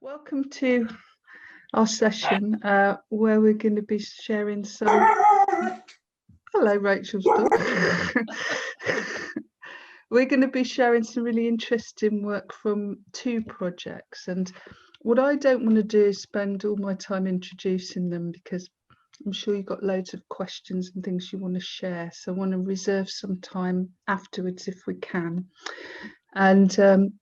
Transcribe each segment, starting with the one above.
Welcome to our session where we're going to be sharing some. Hello, Rachel's dog. We're going to be sharing some really interesting work from two projects, and what I don't want to do is spend all my time introducing them because I'm sure you've got loads of questions and things you want to share, so I want to reserve some time afterwards if we can. And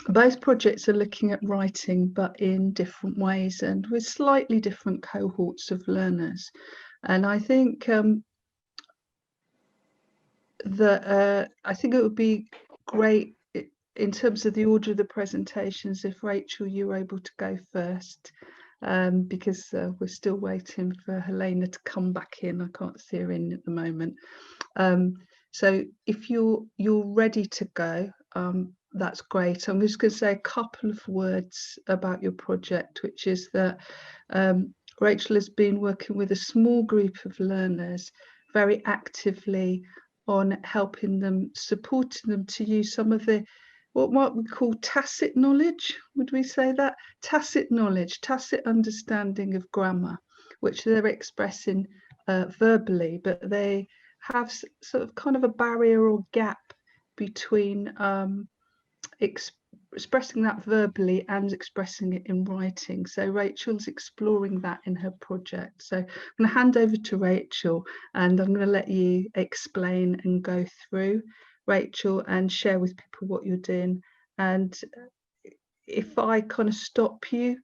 both projects are looking at writing, but in different ways and with slightly different cohorts of learners. And I think that I think it would be great in terms of the order of the presentations if Rachel, you were able to go first, because we're still waiting for Helena to come back in. I can't see her in at the moment. So if you're ready to go, that's great. I'm just going to say a couple of words about your project, which is that Rachel has been working with a small group of learners very actively on helping them, supporting them to use some of the, what might we call tacit knowledge, would we say that? Tacit knowledge, tacit understanding of grammar, which they're expressing verbally, but they have sort of kind of a barrier or gap between expressing that verbally and expressing it in writing. So Rachel's exploring that in her project. So I'm going to hand over to Rachel and I'm going to let you explain and go through, Rachel, and share with people what you're doing. And if I kind of stop you,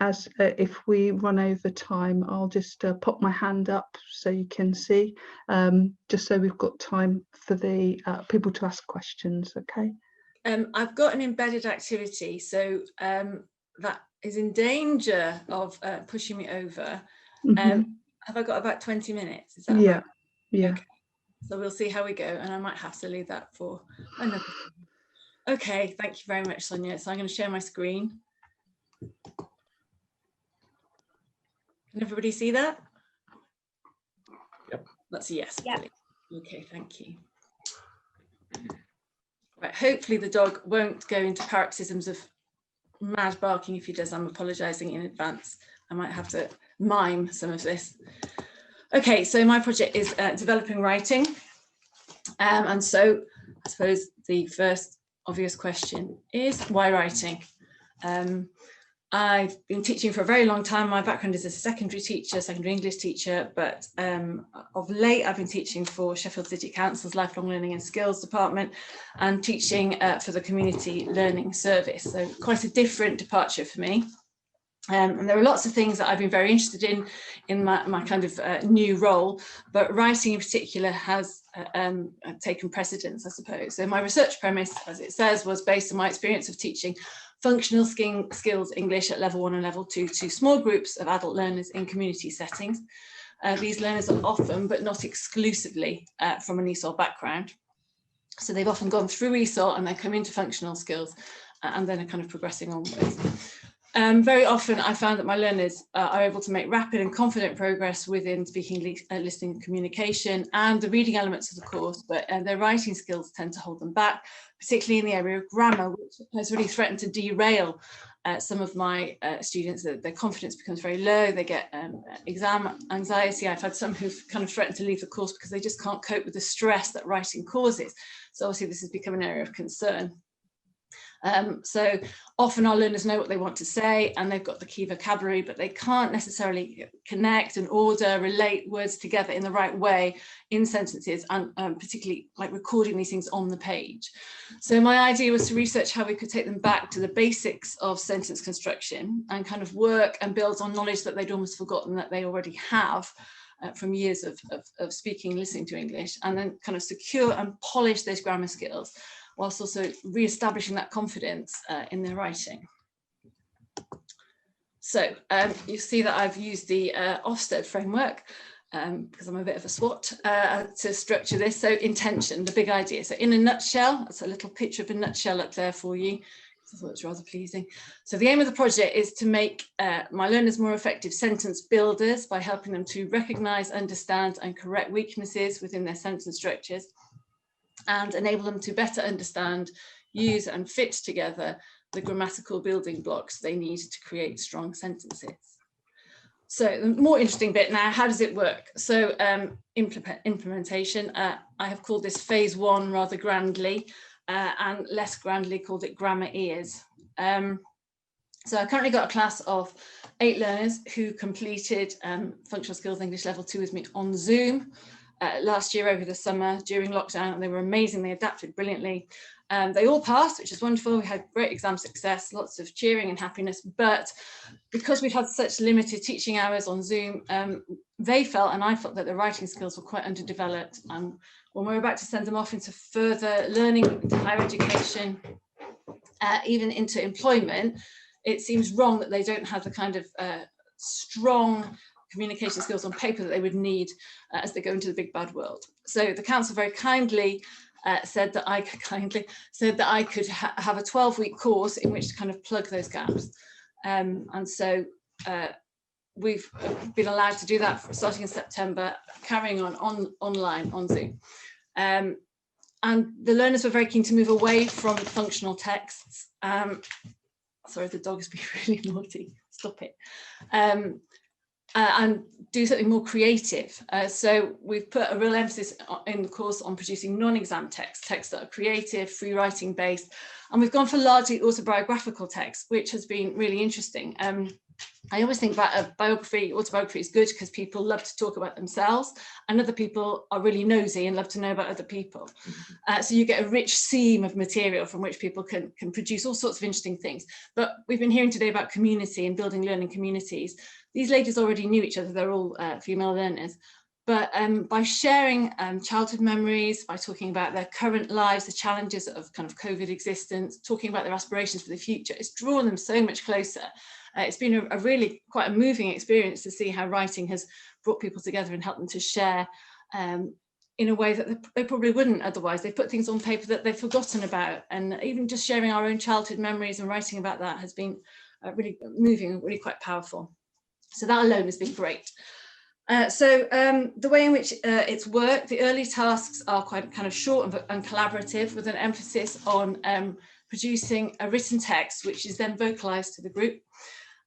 as if we run over time, I'll just pop my hand up so you can see, just so we've got time for the people to ask questions. Okay. I've got an embedded activity, so that is in danger of pushing me over. Have I got about 20 minutes? Is that right? Yeah. Okay. So we'll see how we go, and I might have to leave that for another. Okay, thank you very much, Sonia. So I'm going to share my screen. Can everybody see that? Yep. That's a yes. Yep. Okay, thank you. Right, hopefully the dog won't go into paroxysms of mad barking. If he does, I'm apologising in advance. I might have to mime some of this. Okay, so my project is developing writing. And so I suppose the first obvious question is, why writing? I've been teaching for a very long time. My background is as a secondary teacher, secondary English teacher, but of late I've been teaching for Sheffield City Council's Lifelong Learning and Skills Department and teaching for the Community Learning Service. So quite a different departure for me. And there are lots of things that I've been very interested in my kind of new role, but writing in particular has taken precedence, I suppose. So my research premise, as it says, was based on my experience of teaching functional skills English at level 1 and level 2 to small groups of adult learners in community settings. These learners are often, but not exclusively, from an ESOL background. So they've often gone through ESOL and they come into functional skills and then are kind of progressing onwards. Very often I found that my learners are able to make rapid and confident progress within speaking, listening, communication and the reading elements of the course, but their writing skills tend to hold them back, particularly in the area of grammar, which has really threatened to derail some of my students. Their confidence becomes very low, they get exam anxiety. I've had some who've kind of threatened to leave the course because they just can't cope with the stress that writing causes. So obviously this has become an area of concern. So often our learners know what they want to say and they've got the key vocabulary, but they can't necessarily connect and order, relate words together in the right way in sentences, and particularly like recording these things on the page. So my idea was to research how we could take them back to the basics of sentence construction and kind of work and build on knowledge that they'd almost forgotten that they already have from years of speaking and listening to English, and then kind of secure and polish those grammar skills, whilst also re-establishing that confidence in their writing. So you see that I've used the Ofsted framework because I'm a bit of a SWOT to structure this. So intention, the big idea. So in a nutshell, that's a little picture of a nutshell up there for you. I thought it was rather pleasing. So the aim of the project is to make my learners more effective sentence builders by helping them to recognise, understand and correct weaknesses within their sentence structures, and enable them to better understand, use and fit together the grammatical building blocks they need to create strong sentences. So the more interesting bit now, how does it work? So implementation, I have called this phase 1 rather grandly, and less grandly called it grammar ears. So I currently got a class of 8 learners who completed Functional Skills English Level 2 with me on Zoom last year over the summer during lockdown, and they were amazing. They adapted brilliantly. They all passed, which is wonderful. We had great exam success, lots of cheering and happiness. But because we've had such limited teaching hours on Zoom, they felt, and I felt, that their writing skills were quite underdeveloped. And when we were about to send them off into further learning, into higher education, even into employment, it seems wrong that they don't have the kind of strong communication skills on paper that they would need as they go into the big bad world. So the council very kindly said that I could have a 12-week course in which to kind of plug those gaps. And so we've been allowed to do that starting in September, carrying on online on Zoom. And the learners were very keen to move away from functional texts. Sorry, the dog has been really naughty, stop it. And do something more creative. So we've put a real emphasis in the course on producing non-exam texts that are creative, free writing based, and we've gone for largely autobiographical texts, which has been really interesting. I always think that autobiography is good because people love to talk about themselves, and other people are really nosy and love to know about other people. So you get a rich seam of material from which people can produce all sorts of interesting things. But we've been hearing today about community and building learning communities. These ladies already knew each other, they're all female learners. But by sharing childhood memories, by talking about their current lives, the challenges of kind of COVID existence, talking about their aspirations for the future, it's drawn them so much closer. It's been a really quite a moving experience to see how writing has brought people together and helped them to share in a way that they probably wouldn't otherwise. They put things on paper that they've forgotten about, and even just sharing our own childhood memories and writing about that has been really moving, really quite powerful. So that alone has been great. So the way in which it's worked, the early tasks are quite kind of short and collaborative, with an emphasis on producing a written text, which is then vocalized to the group.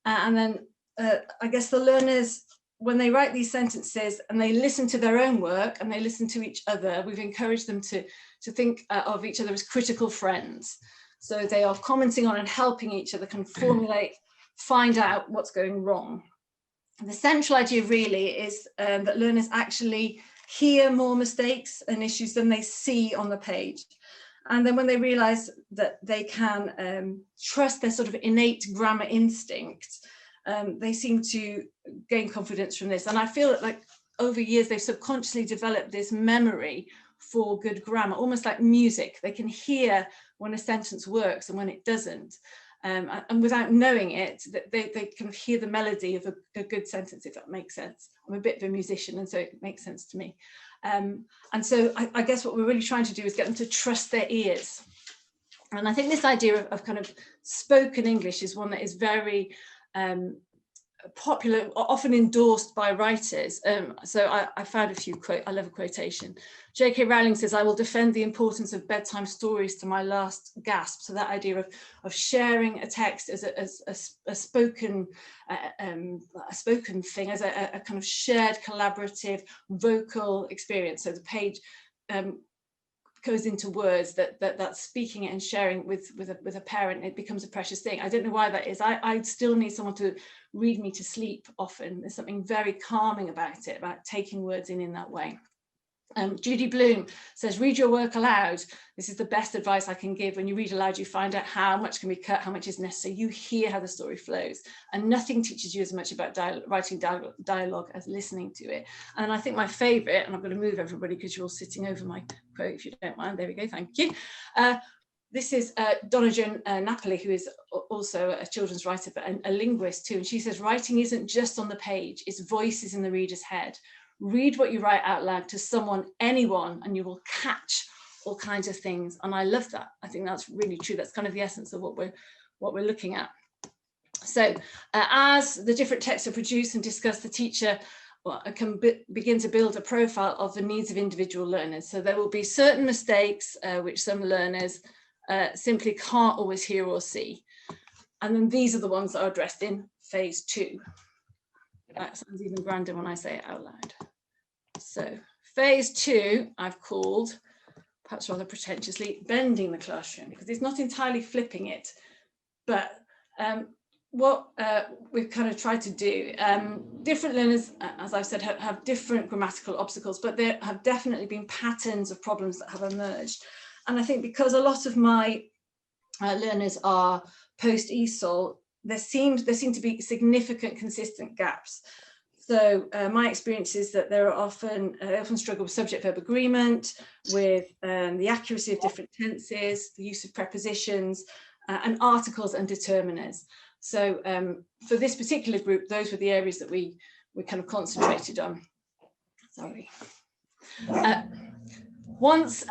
And then I guess the learners, when they write these sentences and they listen to their own work and they listen to each other, we've encouraged them to think of each other as critical friends. So they are commenting on and helping each other kind of formulate, find out what's going wrong. The central idea really is that learners actually hear more mistakes and issues than they see on the page. And then when they realise that they can trust their sort of innate grammar instincts, they seem to gain confidence from this. And I feel that, like, over years, they've subconsciously developed this memory for good grammar, almost like music. They can hear when a sentence works and when it doesn't. And without knowing it, they can hear the melody of a good sentence, if that makes sense. I'm a bit of a musician, and so it makes sense to me. And so I guess what we're really trying to do is get them to trust their ears. And I think this idea of kind of spoken English is one that is very popular, often endorsed by writers. So I found a few quotes. I love a quotation. J.K. Rowling says, "I will defend the importance of bedtime stories to my last gasp." So that idea of sharing a text as a spoken thing, as a kind of shared, collaborative, vocal experience. So the page goes into words, that speaking it and sharing with a parent, it becomes a precious thing. I don't know why that is. I still need someone to read me to sleep often. There's something very calming about it, about taking words in that way. Judy Bloom says, "Read your work aloud. This is the best advice I can give. When you read aloud, you find out how much can be cut, how much is necessary. You hear how the story flows, and nothing teaches you as much about writing dialogue as listening to it." And I think my favourite, and I'm going to move everybody because you're all sitting over my quote, if you don't mind. There we go, thank you. This is Donna Joan Napoli, who is also a children's writer, but a linguist too. And she says, "Writing isn't just on the page, its voice is in the reader's head. Read what you write out loud to someone, anyone, and you will catch all kinds of things." And I love that. I think that's really true. That's kind of the essence of what we're looking at. So as the different texts are produced and discussed, the teacher can begin to build a profile of the needs of individual learners. So there will be certain mistakes which some learners simply can't always hear or see. And then these are the ones that are addressed in phase 2. That sounds even grander when I say it out loud. So phase 2, I've called, perhaps rather pretentiously, bending the classroom, because it's not entirely flipping it, but what we've kind of tried to do, different learners, as I've said, have different grammatical obstacles, but there have definitely been patterns of problems that have emerged. And I think because a lot of my learners are post-ESOL, there seem to be significant consistent gaps. So my experience is that there are often, they often struggle with subject-verb agreement, with the accuracy of different tenses, the use of prepositions, and articles and determiners. So for this particular group, those were the areas that we kind of concentrated on. Sorry. Once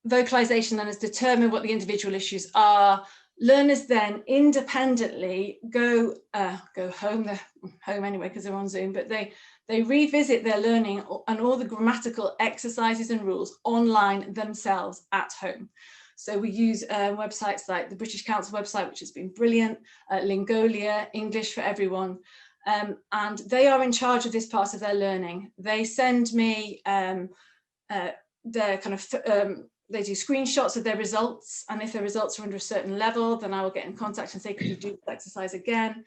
vocalization then has determined what the individual issues are, learners then independently go home. They're home anyway because they're on Zoom, but they revisit their learning and all the grammatical exercises and rules online themselves at home. So we use websites like the British Council website, which has been brilliant, Lingolia, English for Everyone, and they are in charge of this part of their learning. They send me their kind of they do screenshots of their results, and if their results are under a certain level, then I will get in contact and say, could you do this exercise again?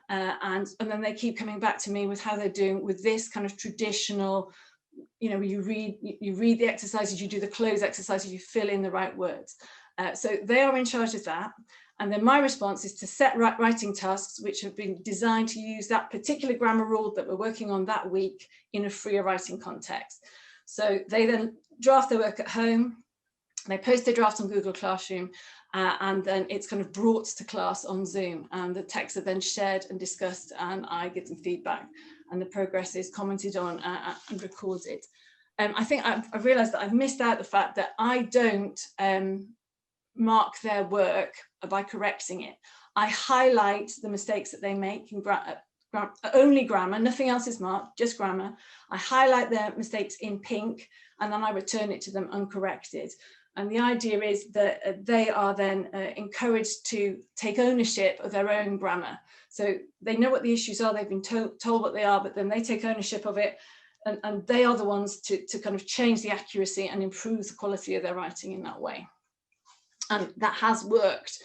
And then they keep coming back to me with how they're doing with this kind of traditional, you know, you read the exercises, you do the close exercises, you fill in the right words. So they are in charge of that. And then my response is to set writing tasks which have been designed to use that particular grammar rule that we're working on that week in a freer writing context. So they then draft their work at home, they post their draft on Google Classroom, and then it's kind of brought to class on Zoom, and the texts are then shared and discussed, and I give them feedback, and the progress is commented on and recorded. I think I've realised that I've missed out the fact that I don't mark their work by correcting it. I highlight the mistakes that they make in only grammar, nothing else is marked, just grammar. I highlight their mistakes in pink, and then I return it to them uncorrected. And the idea is that they are then encouraged to take ownership of their own grammar. So they know what the issues are, they've been told what they are, but then they take ownership of it, and they are the ones to kind of change the accuracy and improve the quality of their writing in that way. And that has worked.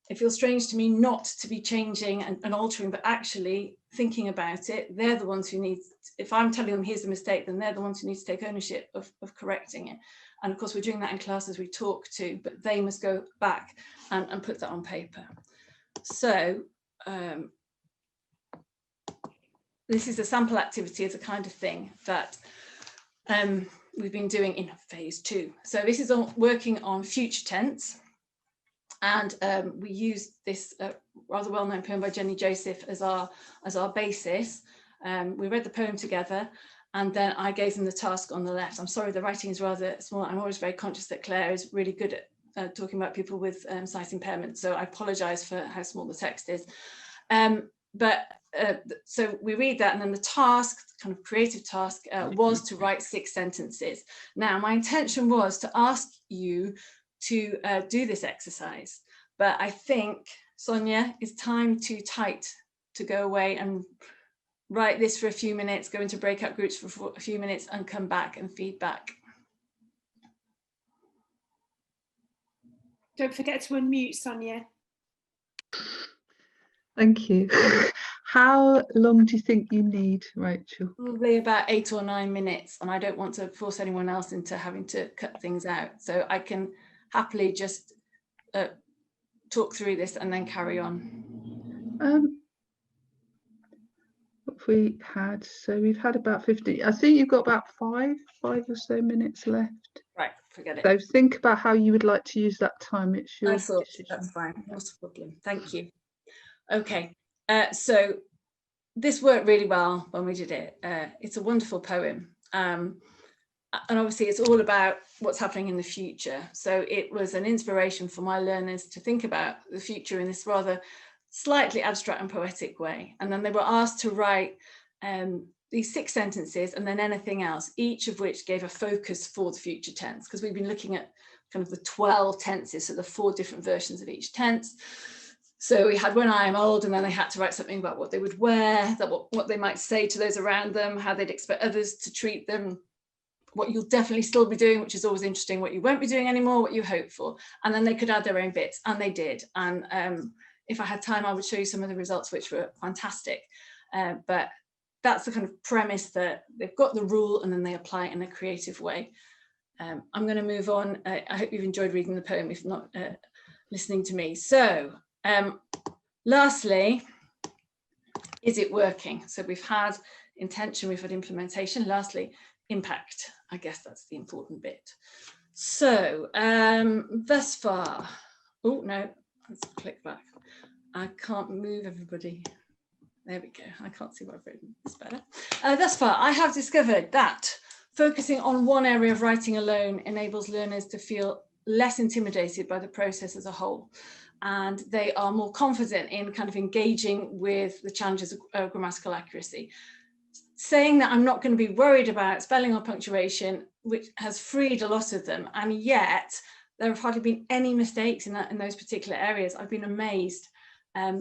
It feels strange to me not to be changing and altering, but actually thinking about it, they're the ones who need, if I'm telling them here's a mistake, then they're the ones who need to take ownership of correcting it. And of course, we're doing that in class as we talk to, but they must go back and put that on paper. So this is a sample activity of the kind of thing that we've been doing in phase 2. So this is working on future tense. And we used this rather well-known poem by Jenny Joseph as our basis. We read the poem together, and then I gave them the task on the left. I'm sorry, the writing is rather small. I'm always very conscious that Claire is really good at talking about people with sight impairment, so I apologise for how small the text is. So we read that, and then the task, kind of creative task, was to write 6 sentences. Now, my intention was to ask you to do this exercise, but I think, Sonia, it's time too tight to go away and write this for a few minutes, go into breakout groups for a few minutes, and come back and feedback. Don't forget to unmute, Sonia. Thank you. How long do you think you need, Rachel? Probably about 8 or 9 minutes, and I don't want to force anyone else into having to cut things out. So I can happily just talk through this and then carry on. What we had, so we've had about 50. I think you've got about five or so minutes left. Right, forget it. So think about how you would like to use that time. It's your decision. That's fine, not a problem. Thank you. Okay, so this worked really well when we did it. It's a wonderful poem. And obviously it's all about what's happening in the future. So it was an inspiration for my learners to think about the future in this rather slightly abstract and poetic way. And then they were asked to write these 6 sentences and then anything else, each of which gave a focus for the future tense, because we've been looking at kind of the 12 tenses, so the 4 different versions of each tense. So we had When I Am Old, and then they had to write something about what they would wear, that what they might say to those around them, how they'd expect others to treat them, what you'll definitely still be doing, which is always interesting, what you won't be doing anymore, what you hope for. And then they could add their own bits, and they did. And if I had time, I would show you some of the results, which were fantastic. But that's the kind of premise, that they've got the rule and then they apply it in a creative way. I'm going to move on. I hope you've enjoyed reading the poem, if not listening to me. So lastly, is it working? So we've had intention, we've had implementation. Lastly, impact. I guess that's the important bit. So thus far, oh no, let's click back. I can't move everybody. There we go. I can't see what I've written. It's better. Thus far, I have discovered that focusing on one area of writing alone enables learners to feel less intimidated by the process as a whole. And they are more confident in kind of engaging with the challenges of grammatical accuracy. Saying that I'm not going to be worried about spelling or punctuation, which has freed a lot of them. And yet there have hardly been any mistakes in those particular areas. I've been amazed.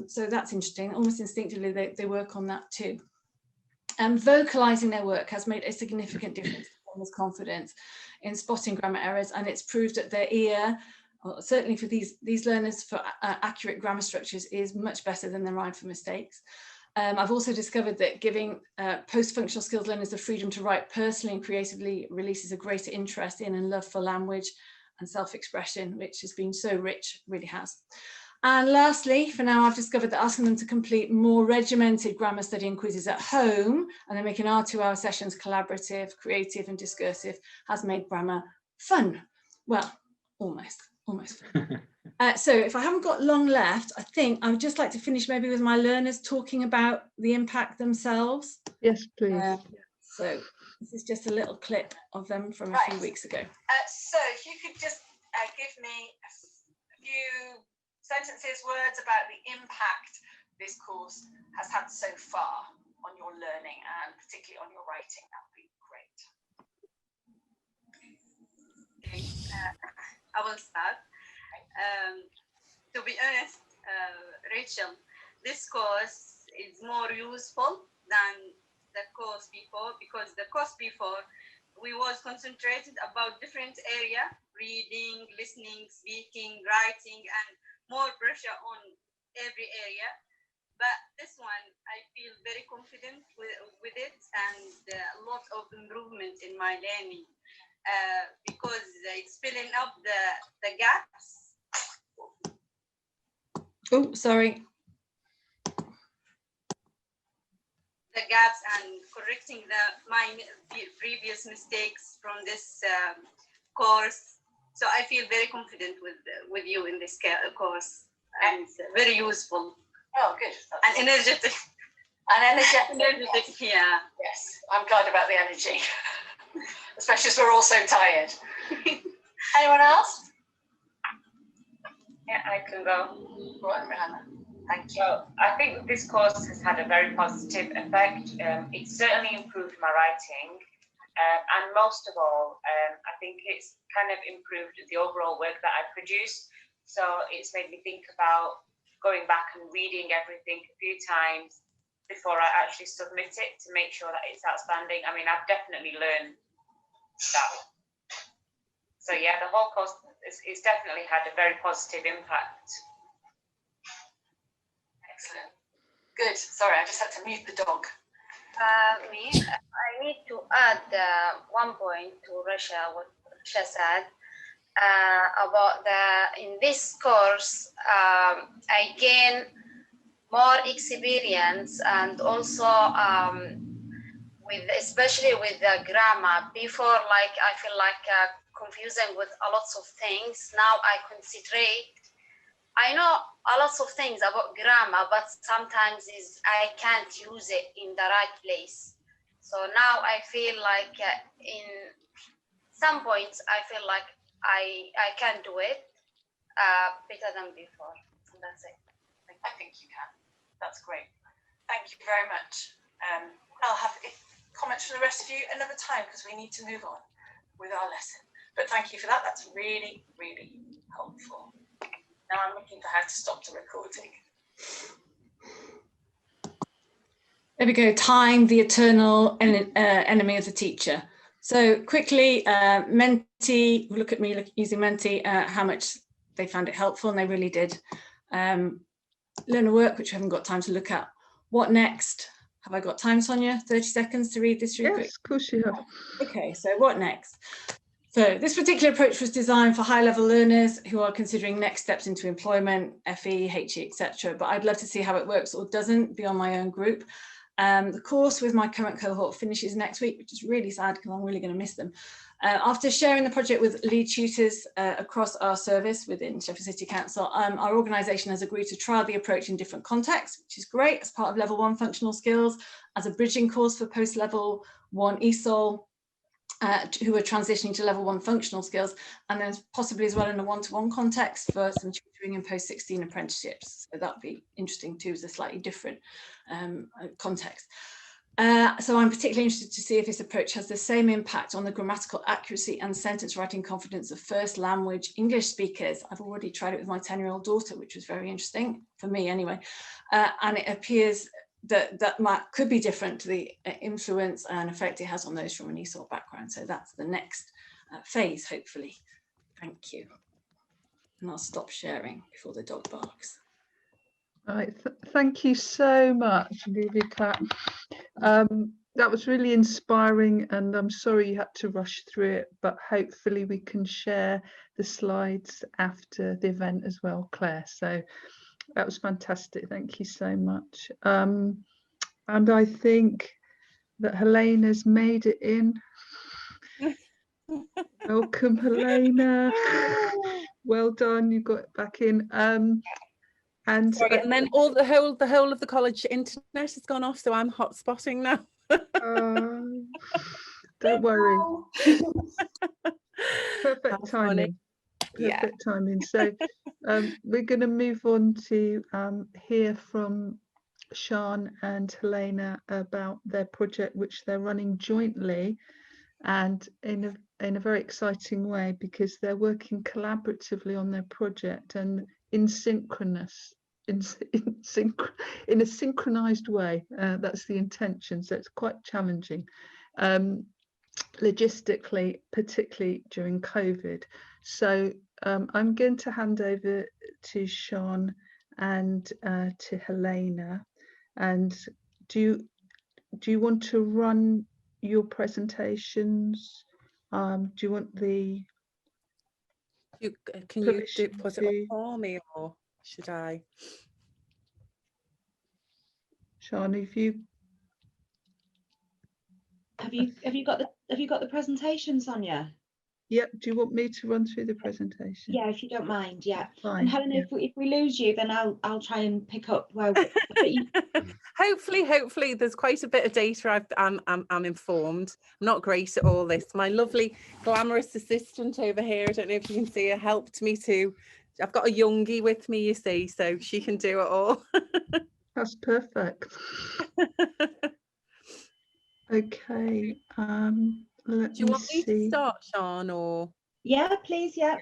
So that's interesting. Almost instinctively, they work on that too. Vocalizing their work has made a significant difference to learners' confidence in spotting grammar errors, and it's proved that their ear, certainly for these learners, for accurate grammar structures is much better than their eye for mistakes. I've also discovered that giving post-functional skills learners the freedom to write personally and creatively releases a greater interest in and love for language and self-expression, which has been so rich, really has. And lastly, for now, I've discovered that asking them to complete more regimented grammar studying quizzes at home and then making our 2-hour sessions collaborative, creative and discursive has made grammar fun. Well, almost fun. So if I haven't got long left, I think I would just like to finish maybe with my learners talking about the impact themselves. Yes, please. So this is just a little clip of them from a few weeks ago. So if you could just give me a few sentences, words about the impact this course has had so far on your learning and particularly on your writing, that would be great. Okay, I will start. To be honest, Rachel, this course is more useful than the course before, because the course before we was concentrated about different area, reading, listening, speaking, writing, and more pressure on every area. But this one, I feel very confident with it, and a lot of improvement in my learning, because it's filling up the gaps. Oh, sorry. The gaps and correcting my previous mistakes from this course. So I feel very confident with you in this course, and very useful. Oh, good. And energetic. And energetic. Yeah. Yes, I'm glad about the energy, especially as we're all so tired. Anyone else? Yeah, I can go. Go on, Rihanna. Thank you. So I think this course has had a very positive effect. It's certainly improved my writing. And most of all, I think it's kind of improved the overall work that I produce. So it's made me think about going back and reading everything a few times before I actually submit it to make sure that it's outstanding. I mean, I've definitely learned that. So yeah, the whole course it's definitely had a very positive impact. Excellent. Good. Sorry, I just had to mute the dog. I need to add one point to Rasha, what Rasha said about in this course, I gain more experience, and also especially with the grammar. Before, like I feel like confusing with a lot of things. Now I concentrate. I know a lot of things about grammar, but sometimes I can't use it in the right place. So now I feel like in some points, I feel like I can do it better than before. And that's it. I think you can. That's great. Thank you very much. I'll have comments from the rest of you another time because we need to move on with our lesson. But thank you for that. That's really, really helpful. Now I'm looking for how to stop the recording. There we go. Time, the eternal enemy of the teacher. So quickly, Menti, look at me using Menti, how much they found it helpful, and they really did. Learner work, which we haven't got time to look at. What next? Have I got time, Sonia? 30 seconds to read this through quick? Yes, of course you have. Okay, so what next? So this particular approach was designed for high-level learners who are considering next steps into employment, FE, HE, etc. But I'd love to see how it works or doesn't beyond my own group. The course with my current cohort finishes next week, which is really sad because I'm really going to miss them. After sharing the project with lead tutors across our service within Sheffield City Council, our organisation has agreed to trial the approach in different contexts, which is great, as part of level 1 functional skills, as a bridging course for post-level 1 ESOL, who are transitioning to level 1 functional skills, and then possibly as well in a one-to-one context for some tutoring and post-16 apprenticeships. So that'd be interesting too, as a slightly different context. So I'm particularly interested to see if this approach has the same impact on the grammatical accuracy and sentence writing confidence of first language English speakers. I've already tried it with my 10-year-old daughter, which was very interesting for me anyway. And it appears that could be different to the influence and effect it has on those from an ESOL background. So that's the next phase, hopefully. Thank you. And I'll stop sharing before the dog barks. All right, thank you so much, Vivica. That was really inspiring, and I'm sorry you had to rush through it, but hopefully we can share the slides after the event as well, Claire. So that was fantastic. Thank you so much. And I think that Helena's made it in. Welcome, Helena. Well done, you got back in. And sorry, and then the whole of the college internet has gone off, so I'm hotspotting now. Don't worry. Perfect timing. Perfect timing. So we're going to move on to hear from Sian and Helena about their project, which they're running jointly, and in a very exciting way, because they're working collaboratively on their project and in a synchronized way. That's the intention. So it's quite challenging logistically, particularly during COVID. So I'm going to hand over to Sian and to Helena. And do you want to run your presentations? Do you want the can you put it up for me, or should I? Sian, have you got the presentation, Sonia? Yep. Do you want me to run through the presentation? Yeah, if you don't mind. Yeah. Fine. And Helena, if we lose you, then I'll try and pick up where. Hopefully, there's quite a bit of data. I'm informed. I'm not great at all this. My lovely glamorous assistant over here, I don't know if you can see her, helped me to. I've got a youngie with me, you see, so she can do it all. That's perfect. Okay. Do you want me to start, Sian, or? Yeah, please. Yeah.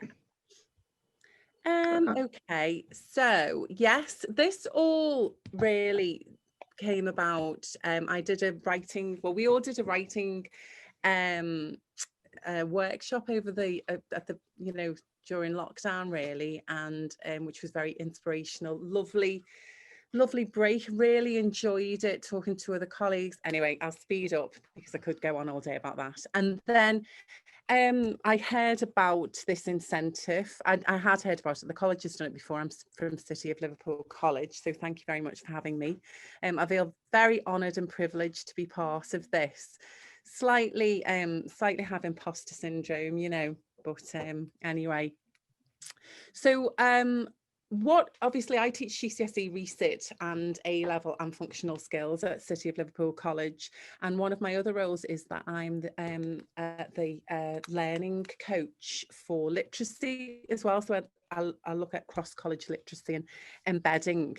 Okay, so yes, this all really came about. I did a writing, well, we all did a writing workshop over during lockdown, really, and which was very inspirational. Lovely break, really enjoyed it, talking to other colleagues. Anyway, I'll speed up because I could go on all day about that. And then I heard about this incentive. I had heard about it. The college has done it before. I'm from City of Liverpool College, so thank you very much for having me. I feel very honoured and privileged to be part of this. Slightly have imposter syndrome, you know, but anyway. So obviously I teach GCSE Resit and A-level and functional skills at City of Liverpool College, and one of my other roles is that I'm the learning coach for literacy as well. So I look at cross-college literacy and embedding.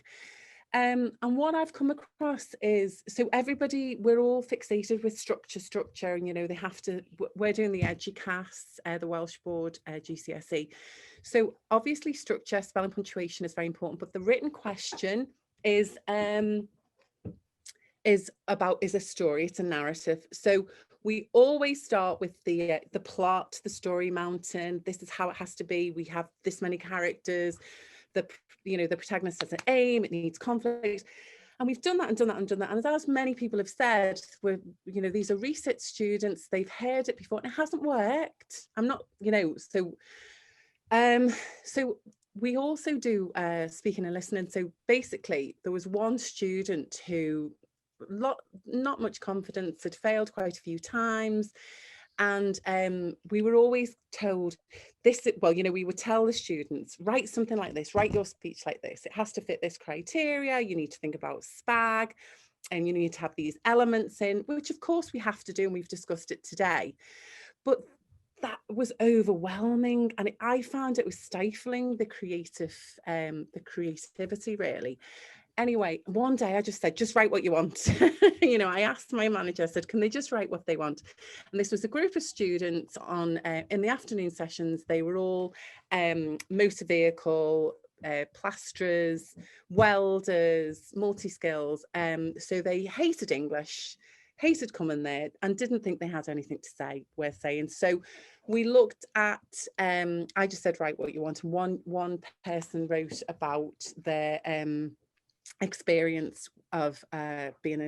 And what I've come across is, so we're all fixated with structure, and, you know, we're doing the EduCaS, the Welsh Board GCSE. So obviously structure, spelling, punctuation is very important, but the written question is a story. It's a narrative. So we always start with the plot, the story mountain. This is how it has to be. We have this many characters. The protagonist has an aim. It needs conflict. And we've done that and done that and done that. And as many people have said, these are research students. They've heard it before and it hasn't worked. I'm not, so we also do speaking and listening. So basically there was one student who not much confidence, had failed quite a few times. And we were always told this, we would tell the students, write something like this, write your speech like this. It has to fit this criteria. You need to think about SPAG and you need to have these elements in, which of course we have to do, and we've discussed it today. But that was overwhelming, and I found it was stifling the creativity really. Anyway, one day I just said, just write what you want. I asked my manager, I said, can they just write what they want? And this was a group of students on in the afternoon sessions. They were all motor vehicle, plasterers, welders, multi-skills. So they hated English, hated coming there, and didn't think they had anything to say worth saying. So we looked at, I just said, write what you want. And one person wrote about their experience of being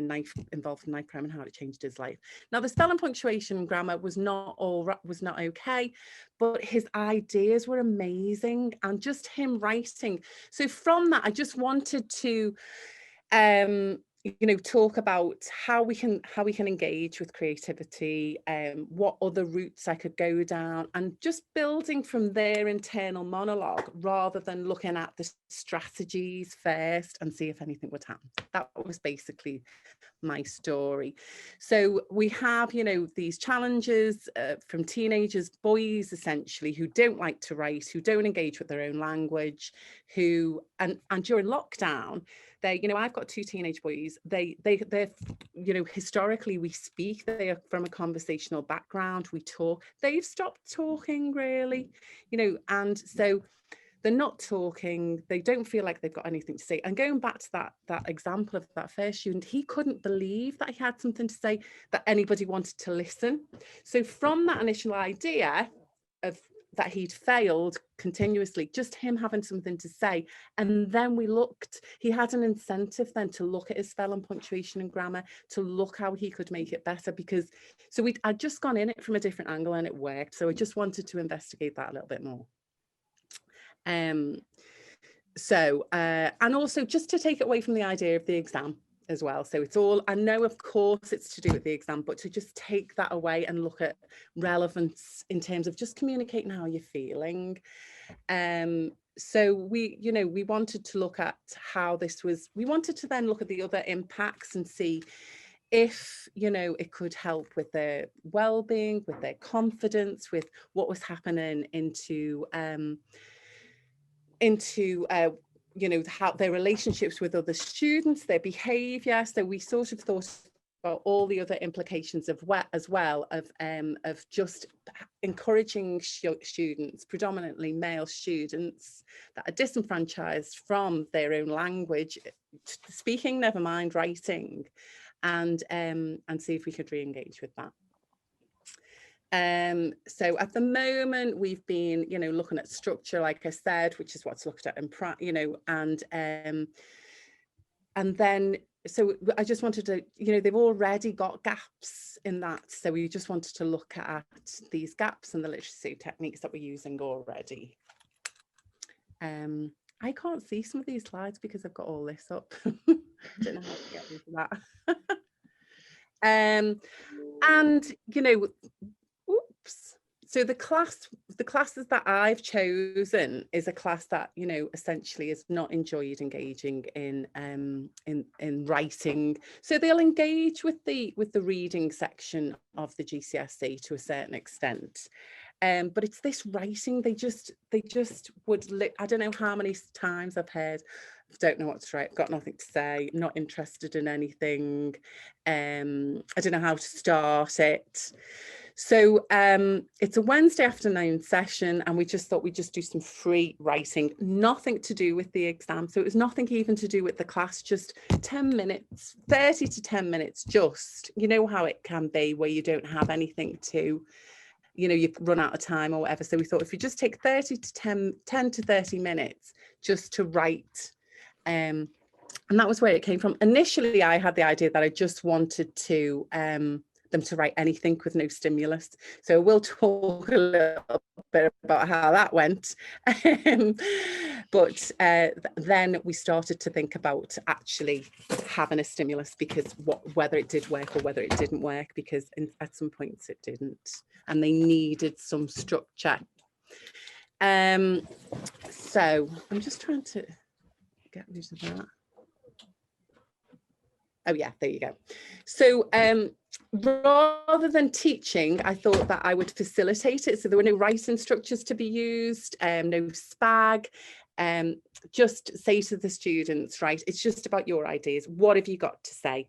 involved in knife crime and how it changed his life. Now the spelling, punctuation and grammar was not okay, but his ideas were amazing, and just him writing. So from that I just wanted to talk about how we can engage with creativity, what other routes I could go down, and just building from their internal monologue rather than looking at the strategies first and see if anything would happen. That was basically my story. So we have, these challenges from teenagers, boys essentially, who don't like to write, who don't engage with their own language, who and during lockdown, I've got 2 teenage boys. They're historically we speak. They are from a conversational background. We talk. They've stopped talking really, and so they're not talking. They don't feel like they've got anything to say. And going back to that example of that first student, he couldn't believe that he had something to say, that anybody wanted to listen. So from that initial idea of that he'd failed continuously, just him having something to say, and then he had an incentive then to look at his spelling, punctuation and grammar, to look how he could make it better, because I'd just gone in it from a different angle and it worked. So I just wanted to investigate that a little bit more. And also just to take it away from the idea of the exam as well. So it's all, I know of course it's to do with the exam, but to just take that away and look at relevance in terms of just communicating how you're feeling. So we wanted to look at how we wanted to then look at the other impacts and see if it could help with their well-being, with their confidence, with what was happening into how their relationships with other students, their behavior. So we sort of thought about all the other implications of just encouraging students, predominantly male students that are disenfranchised from their own language, speaking, never mind writing, and see if we could re-engage with that. So at the moment we've been, looking at structure, like I said, which is what's looked at in, and then, so I just wanted to, they've already got gaps in that. So we just wanted to look at these gaps and the literacy techniques that we're using already. I can't see some of these slides because I've got all this up. Don't know how to get into that. And, so the classes that I've chosen is a class that essentially is not enjoyed engaging in writing. So they'll engage with the reading section of the GCSE to a certain extent, but it's this writing. They just would. I don't know how many times I've heard, I don't know what to write, got nothing to say, not interested in anything, I don't know how to start it. So it's a Wednesday afternoon session, and we just thought we'd just do some free writing, nothing to do with the exam. So it was nothing even to do with the class, just 10 minutes, 30 to 10 minutes, just, you know how it can be where you don't have anything to, you know, you've run out of time or whatever. So we thought if you just take 10 to 30 minutes just to write, and that was where it came from. Initially, I had the idea that I just wanted to them to write anything with no stimulus. So we'll talk a little bit about how that went. But then we started to think about actually having a stimulus, because whether it did work or whether it didn't work, because at some points it didn't, and they needed some structure. So I'm just trying to get rid of that. Oh yeah, there you go. So rather than teaching, I thought that I would facilitate it. So there were no writing structures to be used, no spag. Just say to the students, right, it's just about your ideas. What have you got to say?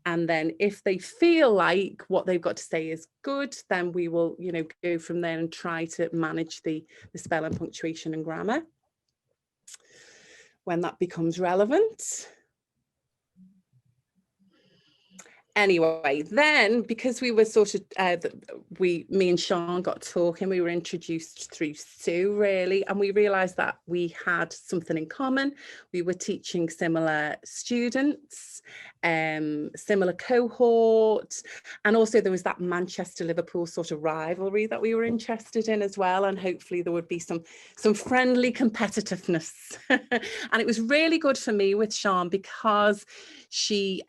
And then if they feel like what they've got to say is good, then we will, you know, go from there and try to manage the spelling, punctuation and grammar when that becomes relevant. Anyway, then because we were sort of, me and Sean got talking, we were introduced through Sue really, and we realised that we had something in common. We were teaching similar students, similar cohort, and also there was that Manchester-Liverpool sort of rivalry that we were interested in as well, and hopefully there would be some friendly competitiveness. And it was really good for me with Sean, because she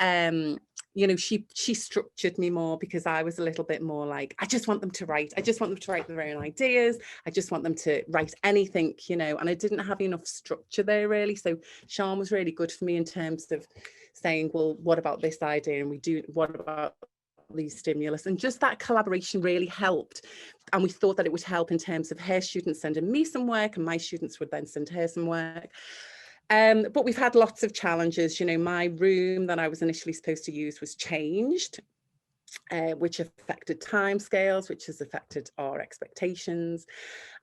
you know, she structured me more, because I was a little bit more like, I just want them to write. I just want them to write their own ideas. I just want them to write anything, you know, and I didn't have enough structure there really. So Sean was really good for me in terms of saying, well, what about this idea? And what about these stimulus? And just that collaboration really helped. And we thought that it would help in terms of her students sending me some work, and my students would then send her some work. But we've had lots of challenges. You know, my room that I was initially supposed to use was changed, which affected timescales, which has affected our expectations.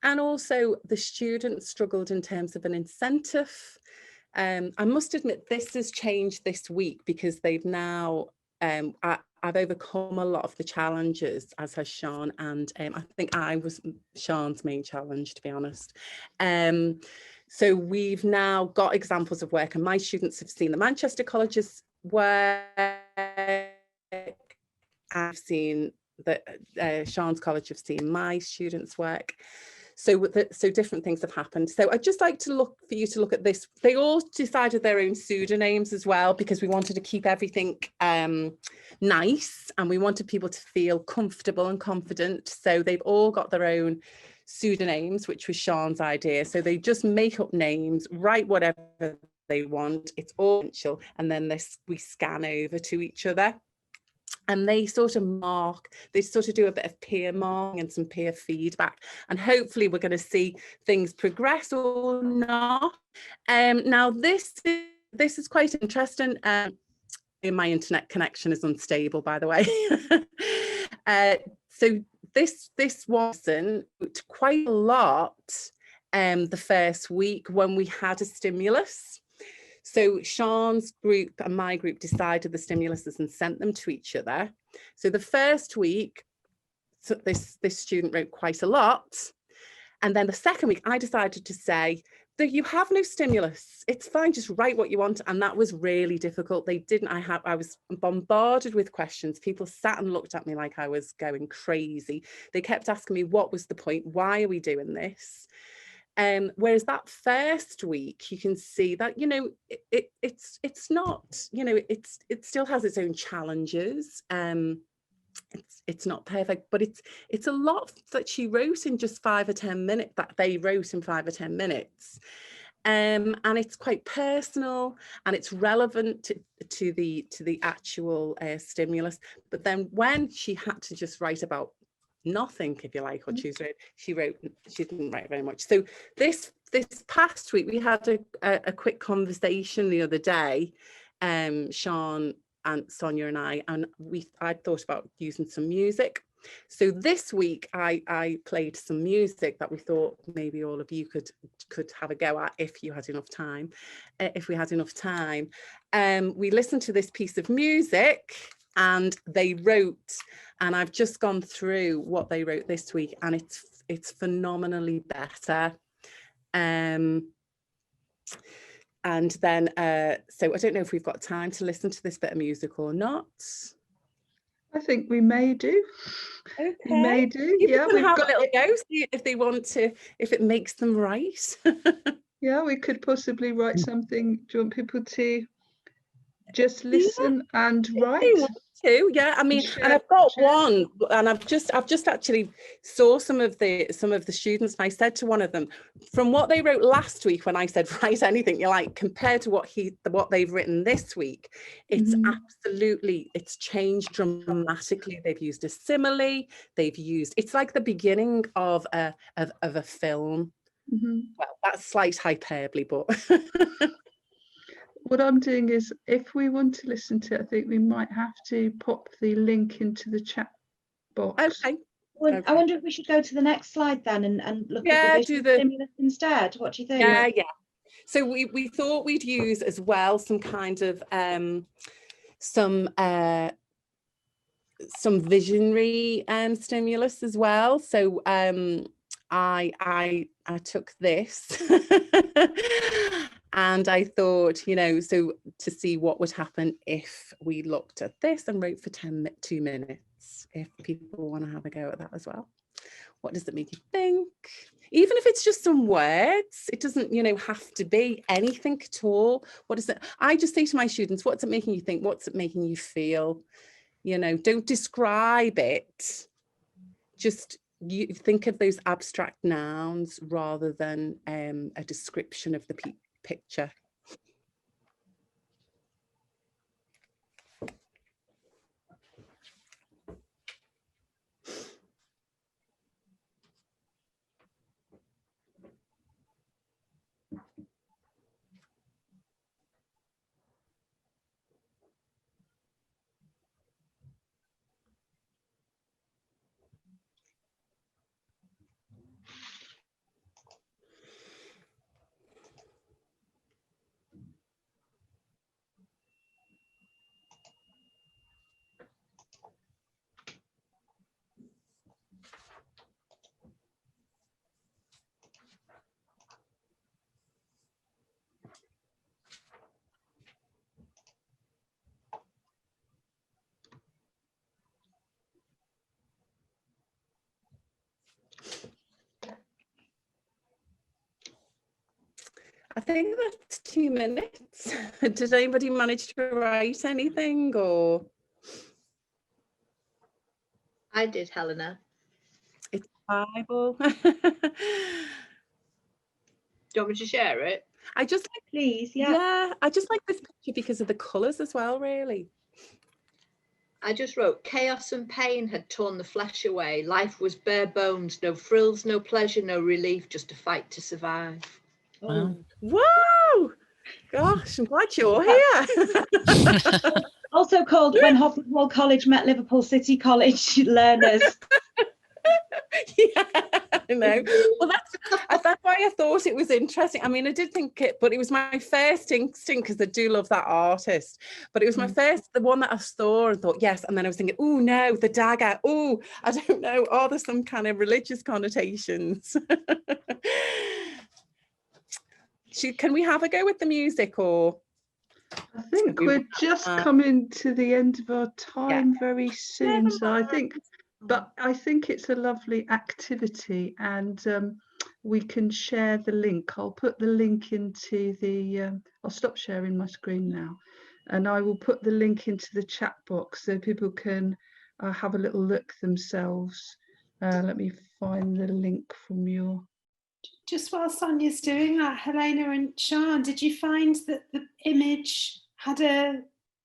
And also the students struggled in terms of an incentive. I must admit, this has changed this week, because they've now, I've overcome a lot of the challenges, as has Sean, and I think I was Sean's main challenge, to be honest. So we've now got examples of work, and my students have seen the Manchester College's work. I've seen that Sean's College have seen my students' work. So different things have happened. So I'd just like for you to look at this. They all decided their own pseudonyms as well, because we wanted to keep everything nice, and we wanted people to feel comfortable and confident. So they've all got their own pseudonyms, which was Sean's idea. So they just make up names, write whatever they want. It's all essential, and then we scan over to each other. And they sort of do a bit of peer marking and some peer feedback. And hopefully we're going to see things progress or not. Now this is quite interesting. My internet connection is unstable, by the way. So this wasn't quite a lot the first week when we had a stimulus. So Sean's group and my group decided the stimuluses and sent them to each other. So the first week, so this student wrote quite a lot. And then the second week, I decided to say that you have no stimulus. It's fine, just write what you want. And that was really difficult. I was bombarded with questions. People sat and looked at me like I was going crazy. They kept asking me, what was the point? Why are we doing this? Whereas that first week, you can see that, you know, it's not, you know, it still has its own challenges. It's not perfect, but it's a lot that she wrote in just 5 or 10 minutes, that they wrote in 5 or 10 minutes. And it's quite personal, and it's relevant to the actual stimulus. But then when she had to just write about nothing, if you like, or she didn't write very much. So this past week we had a quick conversation the other day, Sean and Sonia and I thought about using some music. So this week I played some music that we thought maybe all of you could have a go at if you had enough time. If we had enough time, we listened to this piece of music and they wrote, and I've just gone through what they wrote this week, and it's phenomenally better. And then so I don't know if we've got time to listen to this bit of music or not. I think we may do. Okay. We may do. People Yeah, can we've have got a little go, see if they want to, if it makes them right. Yeah, we could possibly write something. Do you want people to just listen and write? Too, yeah. I mean, and I've got one, and I've just actually saw some of the students, and I said to one of them, from what they wrote last week when I said write anything, you're like, compared to what they've written this week, it's absolutely, it's changed dramatically. They've used a simile, it's like the beginning of a film. Well, that's slight hyperbole, but what I'm doing is, if we want to listen to it, I think we might have to pop the link into the chat box. Okay. Well, I wonder if we should go to the next slide then and look at the visual stimulus instead. What do you think? Yeah. So we thought we'd use as well some kind of some visionary stimulus as well. So I took this and I thought, you know, so to see what would happen if we looked at this and wrote for 2 minutes, if people want to have a go at that as well. What does it make you think? Even if it's just some words, it doesn't, you know, have to be anything at all. What is it? I just say to my students, what's it making you think? What's it making you feel? You know, don't describe it. Just you think of those abstract nouns rather than a description of the picture. I think that's 2 minutes. Did anybody manage to write anything, or? I did, Helena. It's Bible. Do you want me to share it? I just like, please, yeah, I just like this picture because of the colours as well, really. I just wrote, chaos and pain had torn the flesh away. Life was bare bones, no frills, no pleasure, no relief, just a fight to survive. Wow. Whoa! Gosh, I'm glad you're here. Also called When Hoppers Hall College Met Liverpool City College Learners. Yeah, I know. Well, that's why I thought it was interesting. I mean, I did think it, but it was my first instinct because I do love that artist. But it was my first, the one that I saw and thought, yes. And then I was thinking, oh no, the dagger. Oh, I don't know. Oh, there's some kind of religious connotations. Can we have a go with the music, or? I think we're just coming to the end of our time very soon. So I think, but I think it's a lovely activity, and we can share the link. I'll put the link into the, I'll stop sharing my screen now, and I will put the link into the chat box so people can have a little look themselves. Let me find the link from your... Just while Sonia's doing that, Helena and Sian, did you find that the image had a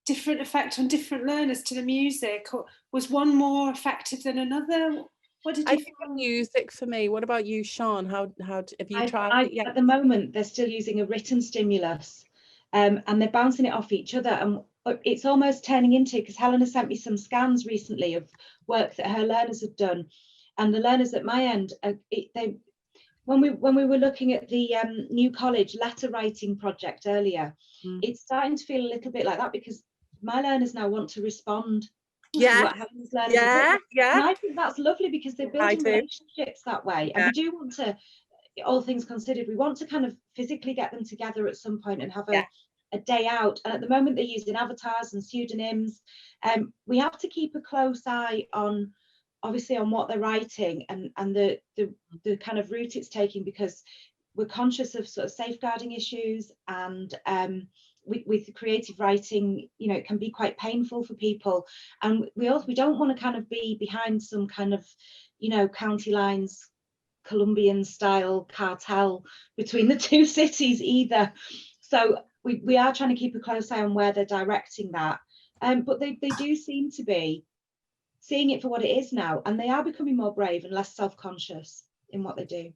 different effect on different learners to the music, or was one more effective than another? What did you think the music for me. What about you, Sian? How have you tried it yet? At the moment, they're still using a written stimulus, and they're bouncing it off each other. And it's almost turning into, because Helena sent me some scans recently of work that her learners had done, and the learners at my end, when we were looking at the New College letter writing project earlier, it's starting to feel a little bit like that, because my learners now want to respond to what Helena's learners have written. And I think that's lovely, because they're building relationships that way. And we do want to, all things considered, we want to kind of physically get them together at some point and have a day out. And at the moment they're using avatars and pseudonyms. We have to keep a close eye on, obviously, on what they're writing and the kind of route it's taking, because we're conscious of sort of safeguarding issues, and with creative writing, you know, it can be quite painful for people, and we don't want to kind of be behind some kind of, you know, county lines Colombian style cartel between the two cities either. So we are trying to keep a close eye on where they're directing that, but they do seem to be seeing it for what it is now, and they are becoming more brave and less self-conscious in what they do.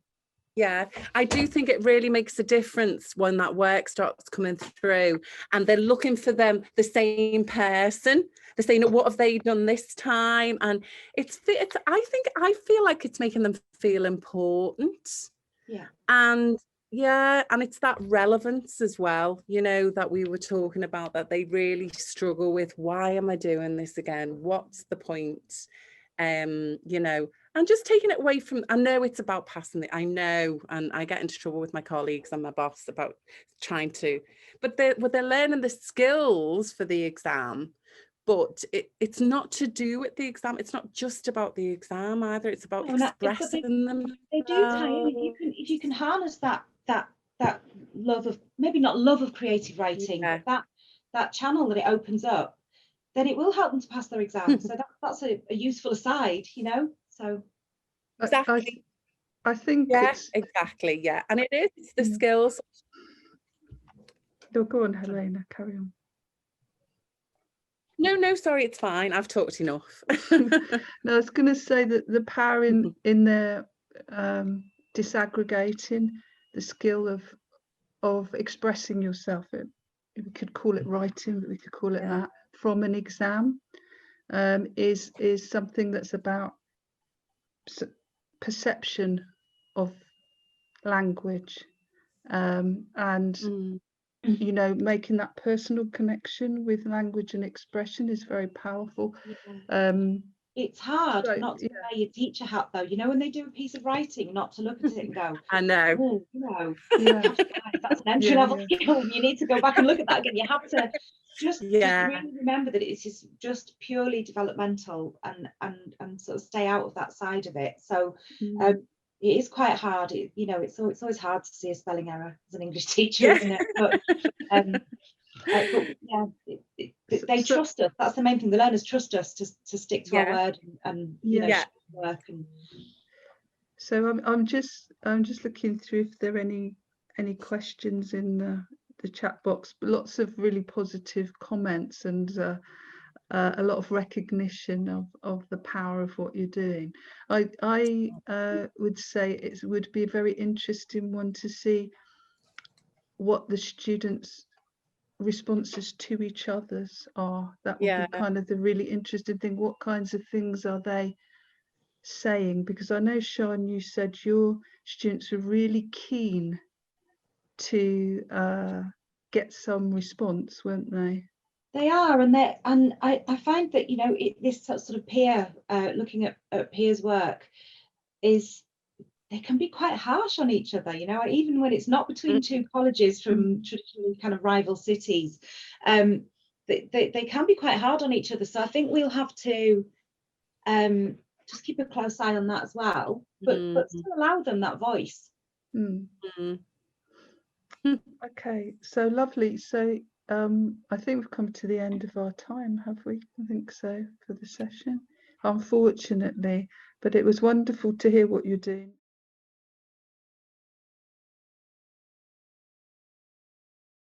Yeah, I do think it really makes a difference when that work starts coming through and they're looking for the same person. They're saying, what have they done this time? And I feel like it's making them feel important. Yeah. And it's that relevance as well, you know, that we were talking about, that they really struggle with. Why am I doing this again? What's the point? You know, and just taking it away from, I know it's about passing it, I know, and I get into trouble with my colleagues and my boss about trying to, but they're learning the skills for the exam, but it's not to do with the exam. It's not just about the exam either. It's about expressing them. They do tie in. If you can harness that love of, maybe not love of creative writing, but that channel that it opens up, then it will help them to pass their exams. So that's a useful aside, you know. So exactly, I think exactly, and it's the skills. No, go on, Helena, carry on. No, sorry, it's fine. I've talked enough. No, I was going to say that the power in their disaggregating the skill of expressing yourself. We could call it writing, but we could call it that, from an exam, is something that's about perception of language, and you know, making that personal connection with language and expression is very powerful. It's hard not to wear your teacher hat, though, you know, when they do a piece of writing, not to look at it and go, I know, oh, you know, that's an entry level skill. You need to go back and look at that again. You have to just really remember that it's just purely developmental, and sort of stay out of that side of it. So it is quite hard. You know, it's always hard to see a spelling error as an English teacher, isn't it? But they trust us. That's the main thing. The learners trust us to stick to our word and you know, work. And so I'm just looking through if there are any questions in the chat box, but lots of really positive comments and a lot of recognition of the power of what you're doing. I would say it would be a very interesting one to see what the students' responses to each other's are. That would be kind of the really interesting thing. What kinds of things are they saying? Because I know, Sian, you said your students are really keen to get some response, weren't they? They are, and I find that, you know, this sort of peer looking at peers' work is, they can be quite harsh on each other, you know, even when it's not between two colleges from traditionally kind of rival cities. They can be quite hard on each other. So I think we'll have to just keep a close eye on that as well, but still allow them that voice. Okay, so lovely. So I think we've come to the end of our time, have we? I think so, for the session, unfortunately, but it was wonderful to hear what you're doing.